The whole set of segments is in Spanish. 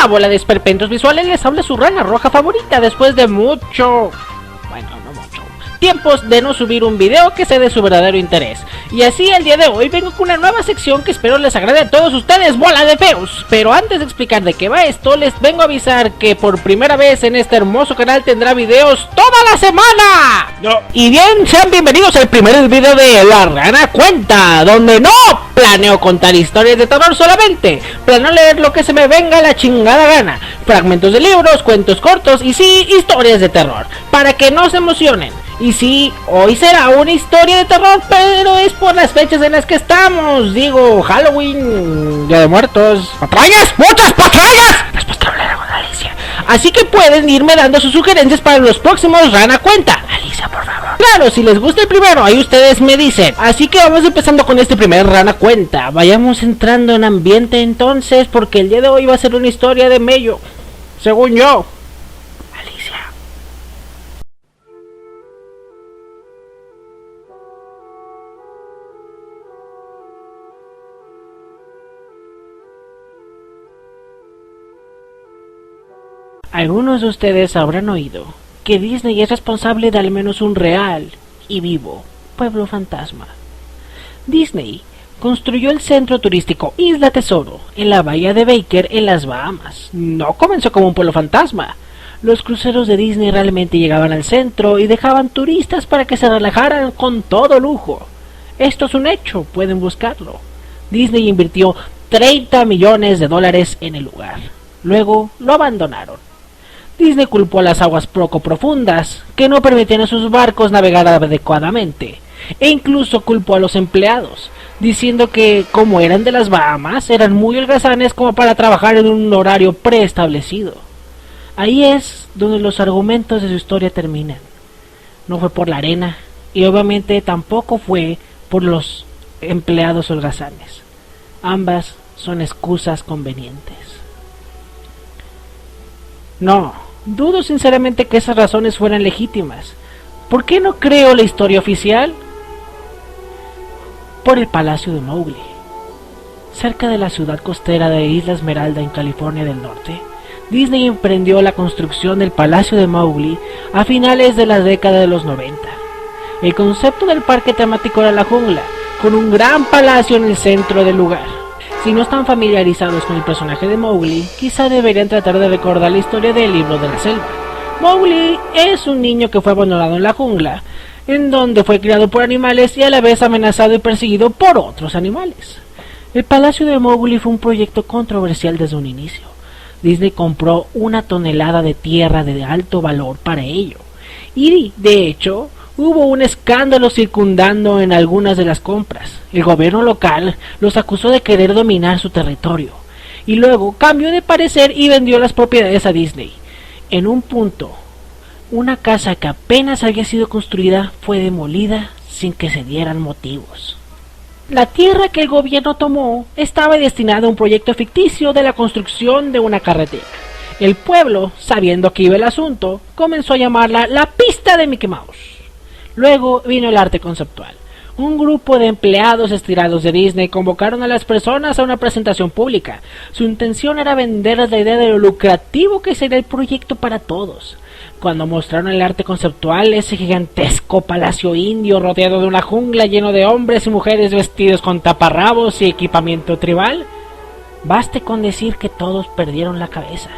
Hola, bola de esperpentos visuales, les habla su rana roja favorita después de mucho tiempos de no subir un video que sea de su verdadero interés. Y así el día de hoy vengo con una nueva sección que espero les agrade a todos ustedes, bola de feos. Pero antes de explicar de qué va esto, les vengo a avisar que por primera vez en este hermoso canal tendrá videos toda la semana. No. Y bien, sean bienvenidos al primer video de La Rana Cuenta, donde no planeo contar historias de terror solamente, planeo leer lo que se me venga la chingada gana, fragmentos de libros, cuentos cortos y sí, historias de terror, para que no se emocionen. Y sí, hoy será una historia de terror, pero es por las fechas en las que estamos. Digo, Halloween, Día de Muertos, patrañas, muchas patrañas. Después te hablaré con Alicia. Así que pueden irme dando sus sugerencias para los próximos Rana Cuenta. Alicia, por favor. Claro, si les gusta el primero, ahí ustedes me dicen. Así que vamos empezando con este primer Rana Cuenta. Vayamos entrando en ambiente entonces, porque el día de hoy va a ser una historia de mello, según yo. Algunos de ustedes habrán oído que Disney es responsable de al menos un real y vivo pueblo fantasma. Disney construyó el centro turístico Isla Tesoro en la bahía de Baker en las Bahamas. No comenzó como un pueblo fantasma. Los cruceros de Disney realmente llegaban al centro y dejaban turistas para que se relajaran con todo lujo. Esto es un hecho, pueden buscarlo. Disney invirtió $30 millones en el lugar. Luego lo abandonaron. Disney culpó a las aguas poco profundas, que no permitían a sus barcos navegar adecuadamente, e incluso culpó a los empleados, diciendo que, como eran de las Bahamas, eran muy holgazanes como para trabajar en un horario preestablecido. Ahí es donde los argumentos de su historia terminan. No fue por la arena, y obviamente tampoco fue por los empleados holgazanes. Ambas son excusas convenientes. No, dudo sinceramente que esas razones fueran legítimas. ¿Por qué no creo la historia oficial? Por el Palacio de Mowgli. Cerca de la ciudad costera de Isla Esmeralda en California del Norte, Disney emprendió la construcción del Palacio de Mowgli a finales de la década de los 90. El concepto del parque temático era la jungla, con un gran palacio en el centro del lugar. Si no están familiarizados con el personaje de Mowgli, quizá deberían tratar de recordar la historia del libro de la selva. Mowgli es un niño que fue abandonado en la jungla, en donde fue criado por animales y a la vez amenazado y perseguido por otros animales. El Palacio de Mowgli fue un proyecto controversial desde un inicio. Disney compró 1 tonelada de tierra de alto valor para ello, y de hecho hubo un escándalo circundando en algunas de las compras. El gobierno local los acusó de querer dominar su territorio, y luego cambió de parecer y vendió las propiedades a Disney. En un punto, una casa que apenas había sido construida fue demolida sin que se dieran motivos. La tierra que el gobierno tomó estaba destinada a un proyecto ficticio de la construcción de una carretera. El pueblo, sabiendo que iba el asunto, comenzó a llamarla la pista de Mickey Mouse. Luego vino el arte conceptual. Un grupo de empleados estirados de Disney convocaron a las personas a una presentación pública. Su intención era venderles la idea de lo lucrativo que sería el proyecto para todos. Cuando mostraron el arte conceptual, ese gigantesco palacio indio rodeado de una jungla lleno de hombres y mujeres vestidos con taparrabos y equipamiento tribal, baste con decir que todos perdieron la cabeza.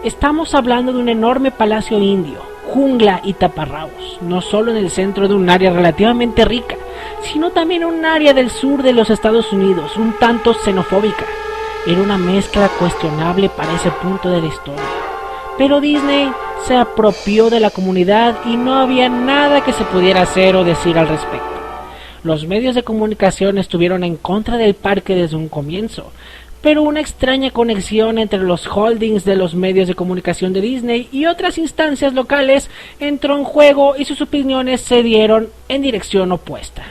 Estamos hablando de un enorme palacio indio, jungla y taparrabos, no solo en el centro de un área relativamente rica, sino también en un área del sur de los Estados Unidos, un tanto xenofóbica. Era una mezcla cuestionable para ese punto de la historia. Pero Disney se apropió de la comunidad y no había nada que se pudiera hacer o decir al respecto. Los medios de comunicación estuvieron en contra del parque desde un comienzo, pero una extraña conexión entre los holdings de los medios de comunicación de Disney y otras instancias locales entró en juego y sus opiniones se dieron en dirección opuesta.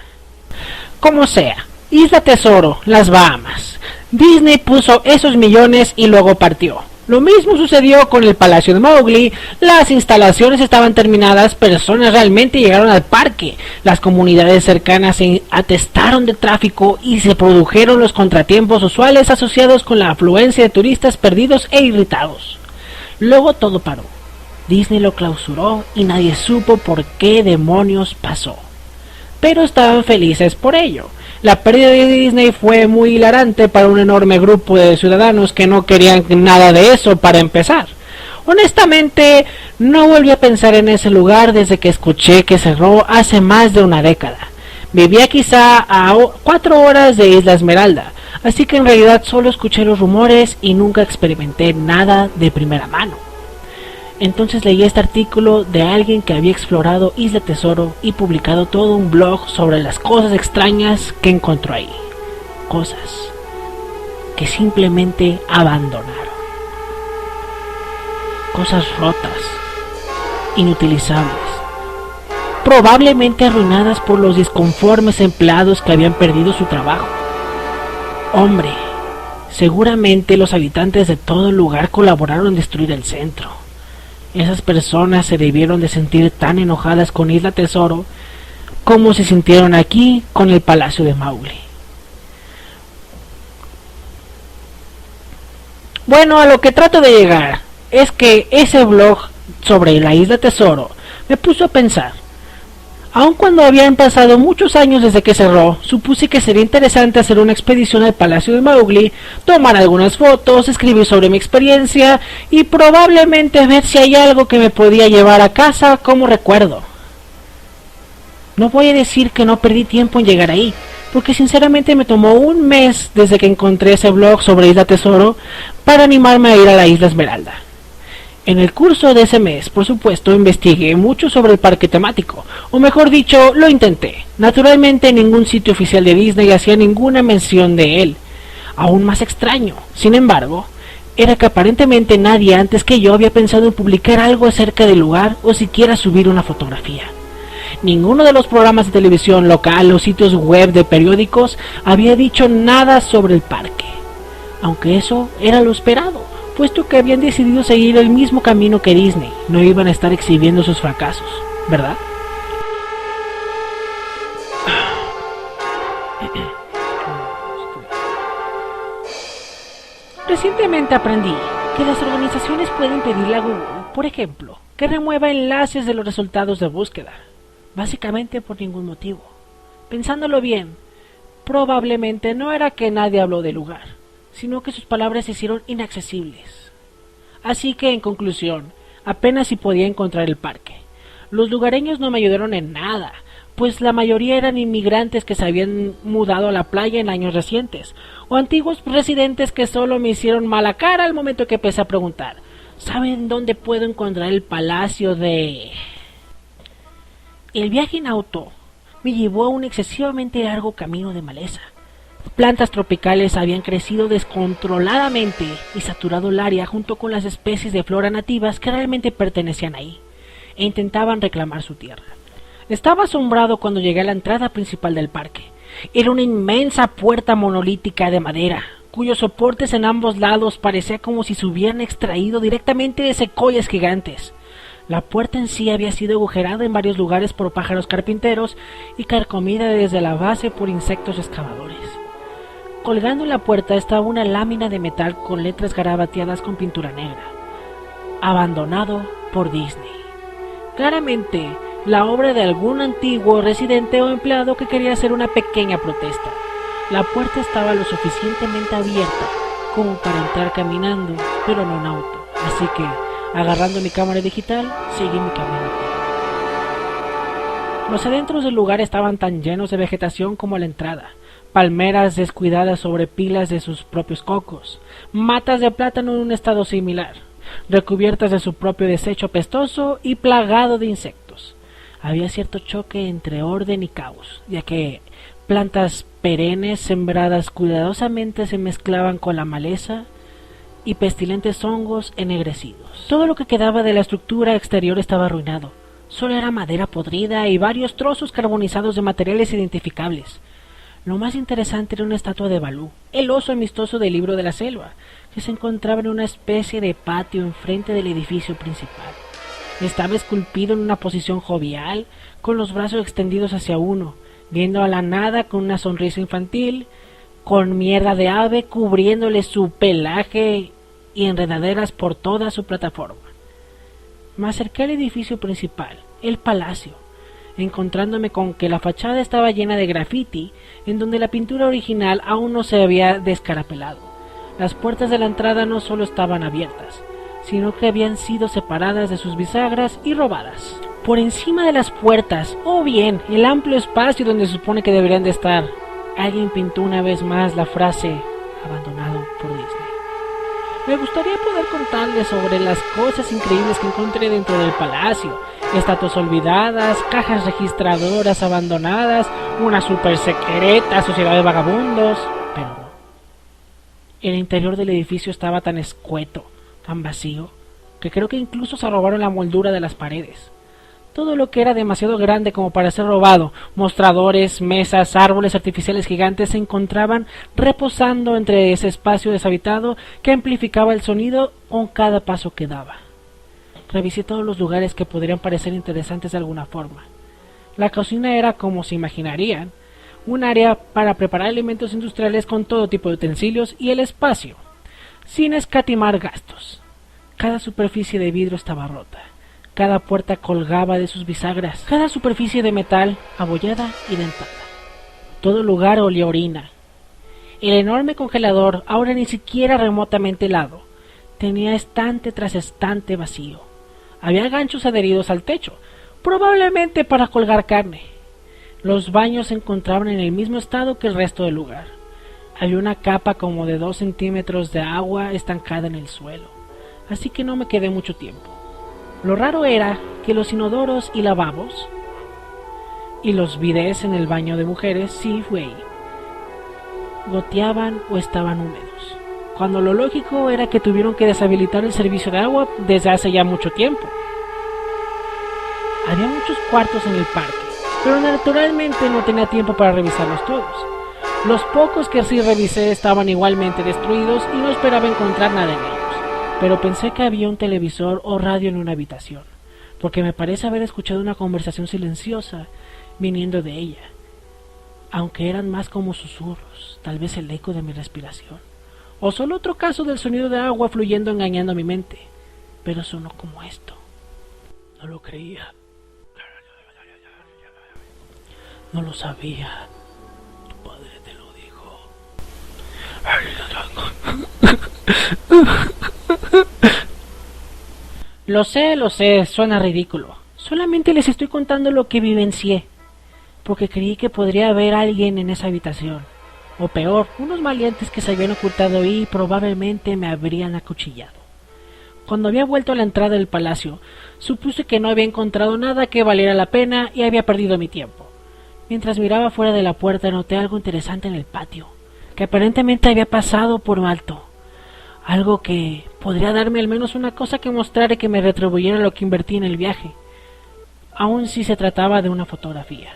Como sea, Isla Tesoro, las Bahamas. Disney puso esos millones y luego partió. Lo mismo sucedió con el Palacio de Mowgli. Las instalaciones estaban terminadas, personas realmente llegaron al parque. Las comunidades cercanas se atestaron de tráfico y se produjeron los contratiempos usuales asociados con la afluencia de turistas perdidos e irritados. Luego todo paró. Disney lo clausuró y nadie supo por qué demonios pasó. Pero estaban felices por ello. La pérdida de Disney fue muy hilarante para un enorme grupo de ciudadanos que no querían nada de eso para empezar. Honestamente, no volví a pensar en ese lugar desde que escuché que cerró hace más de una década. Vivía quizá a 4 horas de Isla Esmeralda, así que en realidad solo escuché los rumores y nunca experimenté nada de primera mano. Entonces leí este artículo de alguien que había explorado Isla Tesoro y publicado todo un blog sobre las cosas extrañas que encontró ahí. Cosas que simplemente abandonaron. Cosas rotas, inutilizables, probablemente arruinadas por los disconformes empleados que habían perdido su trabajo. Hombre, seguramente los habitantes de todo el lugar colaboraron en destruir el centro. Esas personas se debieron de sentir tan enojadas con Isla Tesoro como se sintieron aquí con el Palacio de Mowgli. Bueno, a lo que trato de llegar es que ese blog sobre la Isla Tesoro me puso a pensar. Aun cuando habían pasado muchos años desde que cerró, supuse que sería interesante hacer una expedición al Palacio de Mowgli, tomar algunas fotos, escribir sobre mi experiencia y probablemente ver si hay algo que me podía llevar a casa como recuerdo. No voy a decir que no perdí tiempo en llegar ahí, porque sinceramente me tomó un mes desde que encontré ese blog sobre Isla Tesoro para animarme a ir a la Isla Esmeralda. En el curso de ese mes, por supuesto, investigué mucho sobre el parque temático, o mejor dicho, lo intenté. Naturalmente, ningún sitio oficial de Disney hacía ninguna mención de él. Aún más extraño, sin embargo, era que aparentemente nadie antes que yo había pensado en publicar algo acerca del lugar o siquiera subir una fotografía. Ninguno de los programas de televisión local o sitios web de periódicos había dicho nada sobre el parque, aunque eso era lo esperado, puesto que habían decidido seguir el mismo camino que Disney. No iban a estar exhibiendo sus fracasos, ¿verdad? Recientemente aprendí que las organizaciones pueden pedirle a Google, por ejemplo, que remueva enlaces de los resultados de búsqueda, básicamente por ningún motivo. Pensándolo bien, probablemente no era que nadie habló del lugar, sino que sus palabras se hicieron inaccesibles. Así que, en conclusión, apenas si podía encontrar el parque. Los lugareños no me ayudaron en nada, pues la mayoría eran inmigrantes que se habían mudado a la playa en años recientes, o antiguos residentes que solo me hicieron mala cara al momento que empecé a preguntar: ¿saben dónde puedo encontrar el palacio de...? El viaje en auto me llevó a un excesivamente largo camino de maleza. Plantas tropicales habían crecido descontroladamente y saturado el área junto con las especies de flora nativas que realmente pertenecían ahí, e intentaban reclamar su tierra. Estaba asombrado cuando llegué a la entrada principal del parque. Era una inmensa puerta monolítica de madera, cuyos soportes en ambos lados parecía como si se hubieran extraído directamente de secuoyas gigantes. La puerta en sí había sido agujerada en varios lugares por pájaros carpinteros y carcomida desde la base por insectos excavadores. Colgando en la puerta estaba una lámina de metal con letras garabateadas con pintura negra: abandonado por Disney. Claramente, la obra de algún antiguo residente o empleado que quería hacer una pequeña protesta. La puerta estaba lo suficientemente abierta como para entrar caminando, pero no en auto, así que, agarrando mi cámara digital, seguí mi camino. Los adentros del lugar estaban tan llenos de vegetación como la entrada: palmeras descuidadas sobre pilas de sus propios cocos, matas de plátano en un estado similar, recubiertas de su propio desecho apestoso y plagado de insectos. Había cierto choque entre orden y caos, ya que plantas perennes sembradas cuidadosamente se mezclaban con la maleza y pestilentes hongos ennegrecidos. Todo lo que quedaba de la estructura exterior estaba arruinado. Solo era madera podrida y varios trozos carbonizados de materiales identificables. Lo más interesante era una estatua de Balú, el oso amistoso del libro de la selva, que se encontraba en una especie de patio enfrente del edificio principal. Estaba esculpido en una posición jovial, con los brazos extendidos hacia uno, viendo a la nada con una sonrisa infantil, con mierda de ave cubriéndole su pelaje y enredaderas por toda su plataforma. Me acerqué al edificio principal, el palacio, encontrándome con que la fachada estaba llena de graffiti, en donde la pintura original aún no se había descarapelado. Las puertas de la entrada no solo estaban abiertas, sino que habían sido separadas de sus bisagras y robadas. Por encima de las puertas, o bien el amplio espacio donde se supone que deberían de estar, alguien pintó una vez más la frase "abandonado por Disney". Me gustaría poder contarles sobre las cosas increíbles que encontré dentro del palacio: estatuas olvidadas, cajas registradoras abandonadas, una super secreta sociedad de vagabundos, pero no. El interior del edificio estaba tan escueto, tan vacío, que creo que incluso se robaron la moldura de las paredes. Todo lo que era demasiado grande como para ser robado, mostradores, mesas, árboles artificiales gigantes, se encontraban reposando entre ese espacio deshabitado que amplificaba el sonido con cada paso que daba. Revisé todos los lugares que podrían parecer interesantes de alguna forma. La cocina era, como se imaginarían, un área para preparar alimentos industriales con todo tipo de utensilios, y el espacio, sin escatimar gastos. Cada superficie de vidrio estaba rota. Cada puerta colgaba de sus bisagras, cada superficie de metal abollada y dentada. Todo lugar olía a orina. El enorme congelador, ahora ni siquiera remotamente helado, tenía estante tras estante vacío. Había ganchos adheridos al techo, probablemente para colgar carne. Los baños se encontraban en el mismo estado que el resto del lugar. Había una capa como de 2 centímetros de agua estancada en el suelo, así que no me quedé mucho tiempo. Lo raro era que los inodoros y lavabos y los bidés en el baño de mujeres, sí, güey, goteaban o estaban húmedos, cuando lo lógico era que tuvieron que deshabilitar el servicio de agua desde hace ya mucho tiempo. Había muchos cuartos en el parque, pero naturalmente no tenía tiempo para revisarlos todos. Los pocos que sí revisé estaban igualmente destruidos y no esperaba encontrar nada en ellos. Pero pensé que había un televisor o radio en una habitación, porque me parece haber escuchado una conversación silenciosa viniendo de ella, aunque eran más como susurros, tal vez el eco de mi respiración, o solo otro caso del sonido de agua fluyendo engañando a mi mente, pero sonó como esto. No lo creía, no lo sabía, tu padre te lo dijo. Lo sé, suena ridículo. Solamente les estoy contando lo que vivencié, porque creí que podría haber alguien en esa habitación. O peor, unos maleantes que se habían ocultado ahí y probablemente me habrían acuchillado. Cuando había vuelto a la entrada del palacio, supuse que no había encontrado nada que valiera la pena y había perdido mi tiempo. Mientras miraba fuera de la puerta, noté algo interesante en el patio, que aparentemente había pasado por alto. Algo que podría darme al menos una cosa que mostrara que me retribuyera lo que invertí en el viaje, aun si se trataba de una fotografía.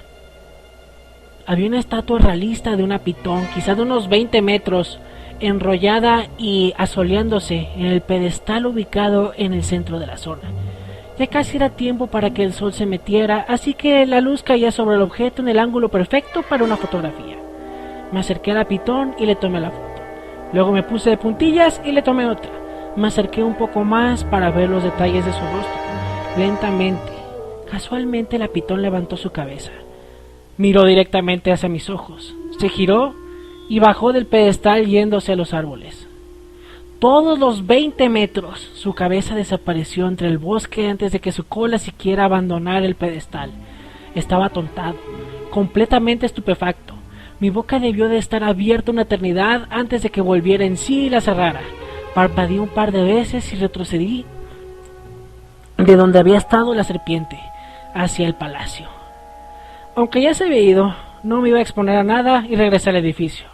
Había una estatua realista de una pitón, quizá de unos 20 metros, enrollada y asoleándose en el pedestal ubicado en el centro de la zona. Ya casi era tiempo para que el sol se metiera, así que la luz caía sobre el objeto en el ángulo perfecto para una fotografía. Me acerqué a la pitón y le tomé la foto. Luego me puse de puntillas y le tomé otra. Me acerqué un poco más para ver los detalles de su rostro. Lentamente, casualmente, la pitón levantó su cabeza. Miró directamente hacia mis ojos. Se giró y bajó del pedestal yéndose a los árboles. Todos los 20 metros, su cabeza desapareció entre el bosque antes de que su cola siquiera abandonara el pedestal. Estaba atontado, completamente estupefacto. Mi boca debió de estar abierta una eternidad antes de que volviera en sí y la cerrara. Parpadeé un par de veces y retrocedí de donde había estado la serpiente, hacia el palacio. Aunque ya se había ido, no me iba a exponer a nada y regresé al edificio.